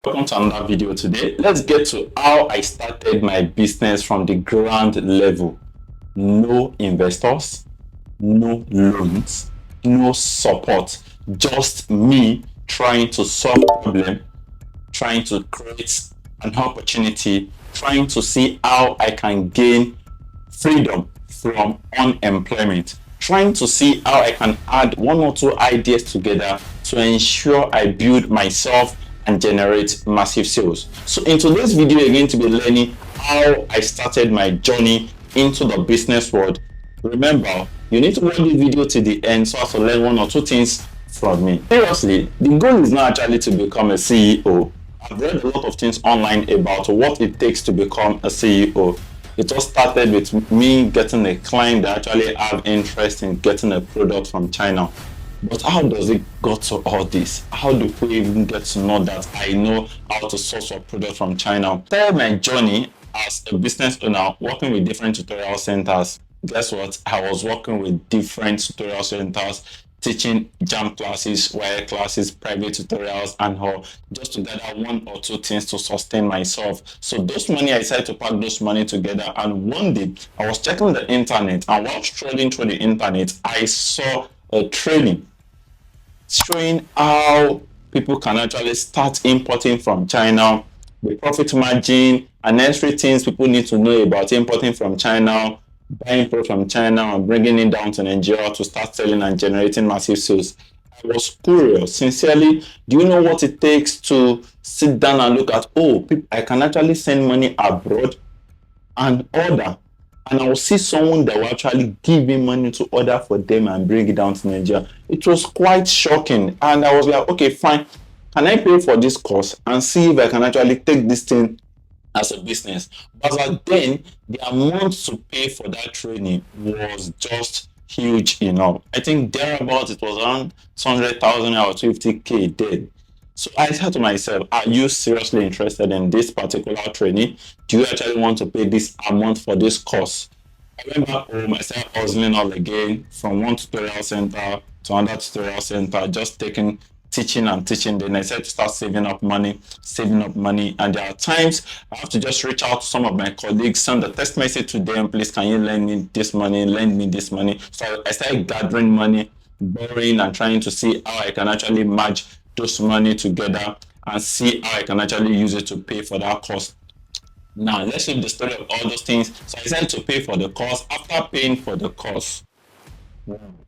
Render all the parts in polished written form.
Welcome to another video today. Let's get to how I started my business from the ground level. No investors, no loans, no support, just me trying to solve a problem, trying to create an opportunity, trying to see how I can gain freedom from unemployment, trying to see how I can add one or two ideas together to ensure I build myself and generate massive sales. So in today's video, you're going to be learning how I started my journey into the business world. Remember, you need to watch the video to the end so as to learn one or two things from me. Seriously, the goal is not actually to become a CEO. I've read a lot of things online about what it takes to become a CEO. It all started with me getting a client that actually have interest in getting a product from China. But how does it go to all this? How do we even get to know that I know how to source a product from China? Started my journey as a business owner working with different tutorial centers. Guess what? I was working with different tutorial centers, teaching jam classes, wire classes, private tutorials, and all, just to gather one or two things to sustain myself. So those money, I decided to pack those money together, and one day I was checking the internet, and while scrolling through the internet, I saw a training showing how people can actually start importing from China, the profit margin, and necessary things people need to know about importing from China, buying product from China and bringing it down to Nigeria to start selling and generating massive sales. I was curious, sincerely. Do you know what it takes to sit down and look at, I can actually send money abroad and order, and I will see someone that will actually give me money to order for them and bring it down to Nigeria. It was quite shocking, and I was like, okay, fine. Can I pay for this course and see if I can actually take this thing as a business? But then the amount to pay for that training was just huge. I think thereabouts it was around 200,000 or 250k then. So I said to myself, are you seriously interested in this particular training? Do you actually want to pay this amount for this course? I went back home, I started hustling all again from one tutorial center to another tutorial center, just teaching and teaching. Then I said to start saving up money. And there are times I have to just reach out to some of my colleagues, send a text message to them, please, can you lend me this money, lend me this money. So I started gathering money, borrowing, and trying to see how I can actually match those money together and see how I can actually use it to pay for that course. Now let's leave the story of all those things. So I decided to pay for the course. After paying for the course,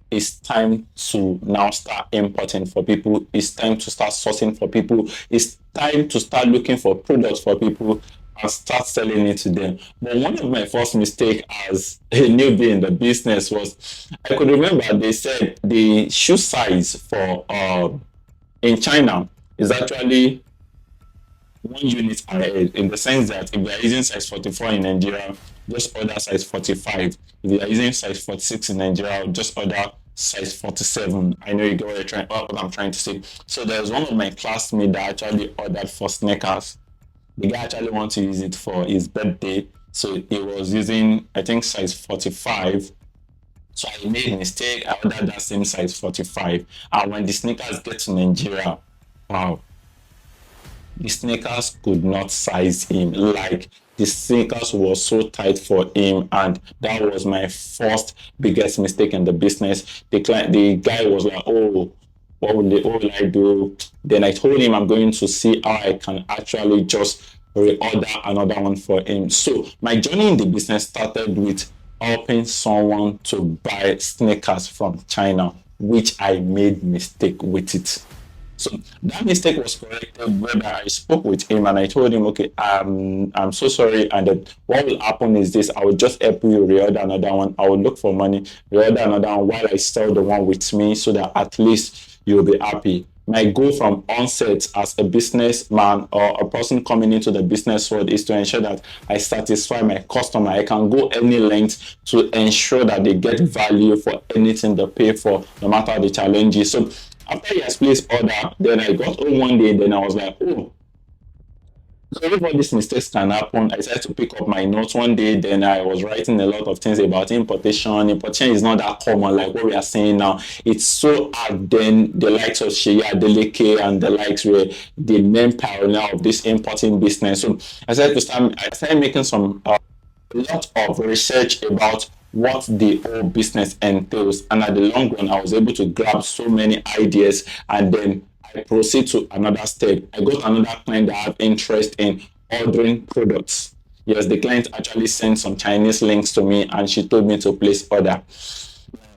it's time to now start importing for people. It's time to start sourcing for people. It's time to start looking for products for people and start selling it to them. But one of my first mistakes as a newbie in the business was, I could remember they said the shoe size for in China is actually 1 unit ahead, in the sense that if you are using size 44 in Nigeria, just order size 45. If you are using size 46 in Nigeria, just order size 47. I know you get what I'm trying to say. So there's one of my classmates that actually ordered for sneakers. The guy actually wanted to use it for his birthday, so he was using, I think, size 45. So I made a mistake. I ordered that same size 45. And when the sneakers get to Nigeria, wow, the sneakers could not size him. Like, the sneakers was so tight for him, and that was my first biggest mistake in the business. The guy was like, what will I do? Then I told him I'm going to see how I can actually just reorder another one for him. So my journey in the business started with helping someone to buy sneakers from China, which I made mistake with it. So that mistake was corrected when I spoke with him and I told him, okay, I'm so sorry, and that what will happen is this: I will just help you reorder another one. I will look for money, reorder another one while I sell the one with me, so that at least you'll be happy. My goal from onset as a businessman or a person coming into the business world is to ensure that I satisfy my customer. I can go any length to ensure that they get value for anything they pay for, no matter the challenges. So after he has placed order, then I got home one day, then I was like, So if all these mistakes can happen, I decided to pick up my notes one day. Then I was writing a lot of things about importation. Importation is not that common like what we are saying now. It's so hard. Then the likes of Shea Adeleke and the likes were the main pioneer of this importing business. So I started making some a lot of research about what the whole business entails, and at the long run I was able to grab so many ideas, and then I proceed to another step. I got another client that have interest in ordering products. Yes, the client actually sent some Chinese links to me and she told me to place order.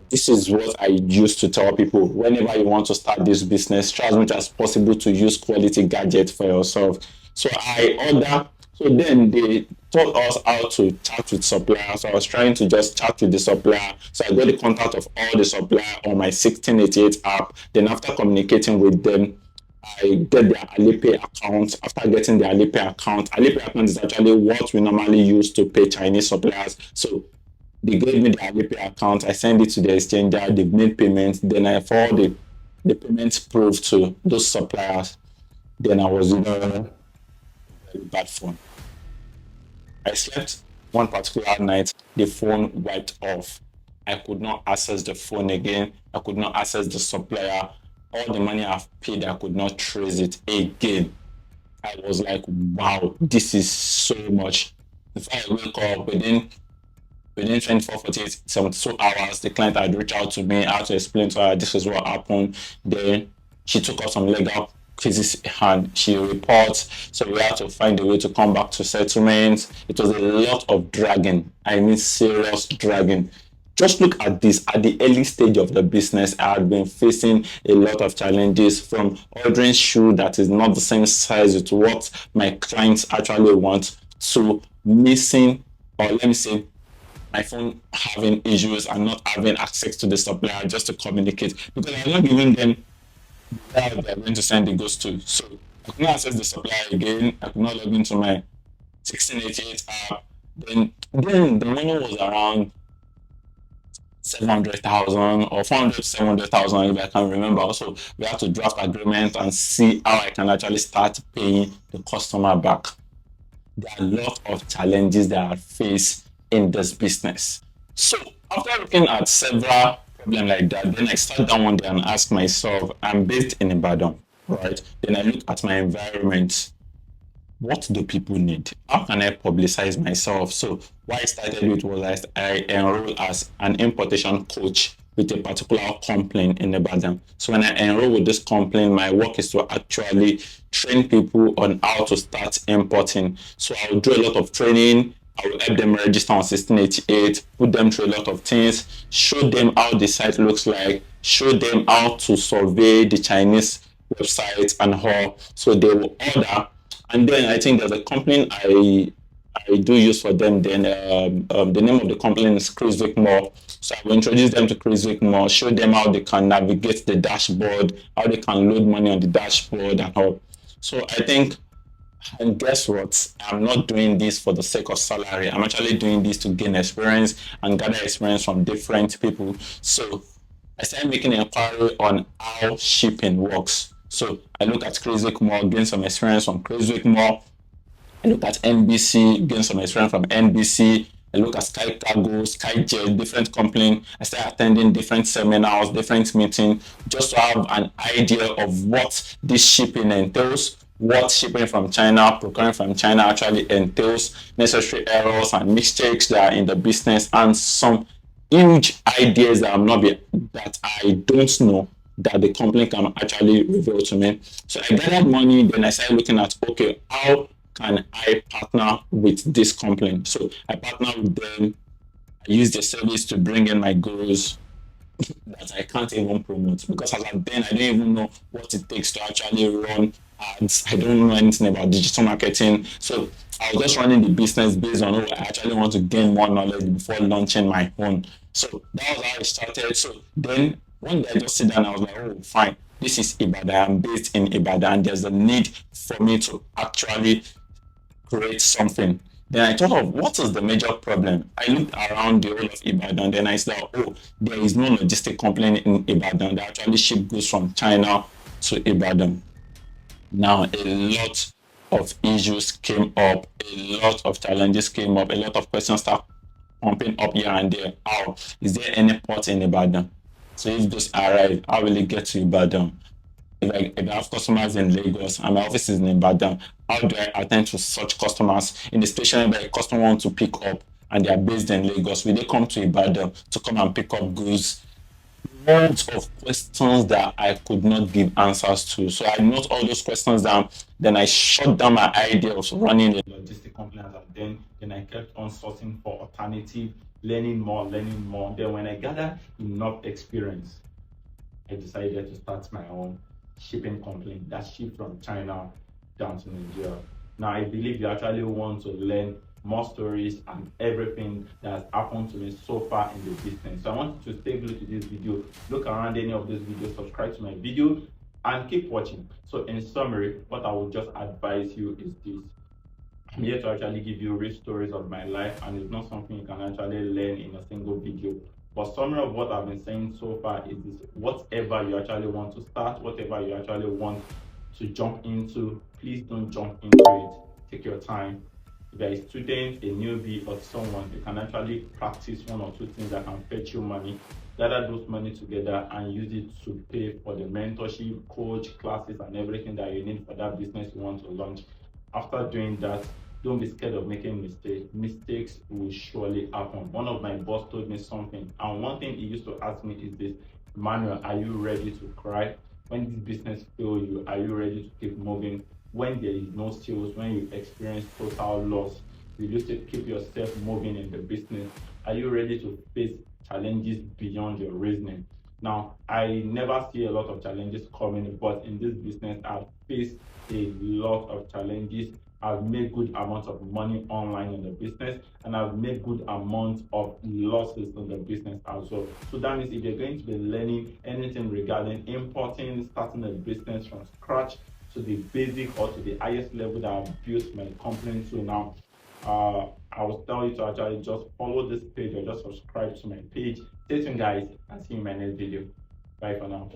This is what I used to tell people: whenever you want to start this business, try as much as possible to use quality gadgets for yourself. So I order. So then they taught us how to chat with suppliers. So I was trying to just chat with the supplier. So I got the contact of all the supplier on my 1688 app. Then after communicating with them, I get their Alipay account. After getting their Alipay account is actually what we normally use to pay Chinese suppliers. So they gave me the Alipay account. I send it to the exchanger. They've made payments. Then I forward the payment proof to those suppliers. Then I was in a very bad phone. I slept one particular night. The phone wiped off. I could not access the phone again. I could not access the supplier. All the money I've paid, I could not trace it again. I was like, wow, this is so much. Before I wake up, within 24, 48, 72 hours, the client had reached out to me. I had to explain to her this is what happened. Then she took out some legal cases and she reports. So we had to find a way to come back to settlement. It was a lot of dragging. I mean, serious dragging. Just look at this. At the early stage of the business, I had been facing a lot of challenges, from ordering shoe that is not the same size with what my clients actually want, to missing, or let me say, my phone having issues and not having access to the supplier just to communicate, because I'm not giving them where they're going to send the goods to. So I could not access the supplier again. I could not log into my 1688 app. Then the money was around 700,000 or 400 to 700,000, if I can remember. Also, we have to draft agreement and see how I can actually start paying the customer back. There are a lot of challenges that I face in this business. So after looking at several problems like that, then I sat down one day and asked myself, I'm based in Ibadan, right? Then I look at my environment. What do people need? How can I publicize myself? So what I started with was I enrolled as an importation coach with a particular company in Ibadan. So when I enroll with this company, my work is to actually train people on how to start importing. So I will do a lot of training. I will help them register on 1688, put them through a lot of things, show them how the site looks like, show them how to survey the Chinese website and all. So they will order. And then I think there's a company I do use for them. Then the name of the company is Chris More. So I will introduce them to Chris More, show them how they can navigate the dashboard, how they can load money on the dashboard and all. So I think, and guess what? I'm not doing this for the sake of salary. I'm actually doing this to gain experience and gather experience from different people. So I started making an inquiry on how shipping works. So I look at Crazy More, gain some experience from Crazy More. I look at NBC, gain some experience from NBC. I look at Sky Cargo, SkyJet, different company. I start attending different seminars, different meetings, just to have an idea of what this shipping entails, what shipping from China, procuring from China actually entails, necessary errors and mistakes that are in the business, and some huge ideas that that I don't know that the company can actually reveal to me. So I gathered money, then I started looking at, okay, how can I partner with this company? So I partner with them. I use the service to bring in my gurus that I can't even promote, because as at then I don't even know what it takes to actually run ads. I don't know anything about digital marketing. So I was just running the business based on, oh, I actually want to gain more knowledge before launching my own. So that was how I started. So then one day I just sit down and I was like, oh, fine, this is Ibadan. I'm based in Ibadan. There's a need for me to actually create something. Then I thought of what is the major problem. I looked around the whole of Ibadan. Then I said, oh, there is no logistic company in Ibadan that actually ship goods from China to Ibadan. Now, a lot of issues came up, a lot of challenges came up, a lot of questions start pumping up here and there. How is there any port in Ibadan? So if those arrive, how will it get to Ibadan? If I have customers in Lagos and my office is in Ibadan, how do I attend to such customers in the station where a customer wants to pick up and they are based in Lagos? Will they come to Ibadan to come and pick up goods? Loads of questions that I could not give answers to. So I note all those questions down. Then I shut down my idea of running a logistic company, and then I kept on sourcing for alternative, learning more, learning more. Then when I gathered enough experience, I decided to start my own shipping company that shipped from China down to Nigeria. Now, I believe you actually want to learn more stories and everything that has happened to me so far in the business. So I want you to stay glued to this video, look around any of these videos, subscribe to my video, and keep watching. So in summary, what I would just advise you is this. I'm here to actually give you real stories of my life, and it's not something you can actually learn in a single video. But summary of what I've been saying so far is this: whatever you actually want to start, whatever you actually want to jump into, please don't jump into it. Take your time. If you're a student, a newbie, or someone, you can actually practice one or two things that can fetch you money. Gather those money together and use it to pay for the mentorship, coach, classes, and everything that you need for that business you want to launch. After doing that, don't be scared of making mistakes. Mistakes will surely happen. One of my boss told me something, and one thing he used to ask me is this: Manuel, are you ready to cry? When this business fails you, are you ready to keep moving? When there is no sales, when you experience total loss, will you still keep yourself moving in the business? Are you ready to face challenges beyond your reasoning? Now, I never see a lot of challenges coming, but in this business, I've faced a lot of challenges. I've made good amounts of money online in the business, and I've made good amounts of losses in the business as well. So that means if you're going to be learning anything regarding importing, starting a business from scratch to the basic or to the highest level that I've built my company to now, I will tell you to actually just follow this page or just subscribe to my page. Stay tuned, guys, and see you in my next video. Bye for now.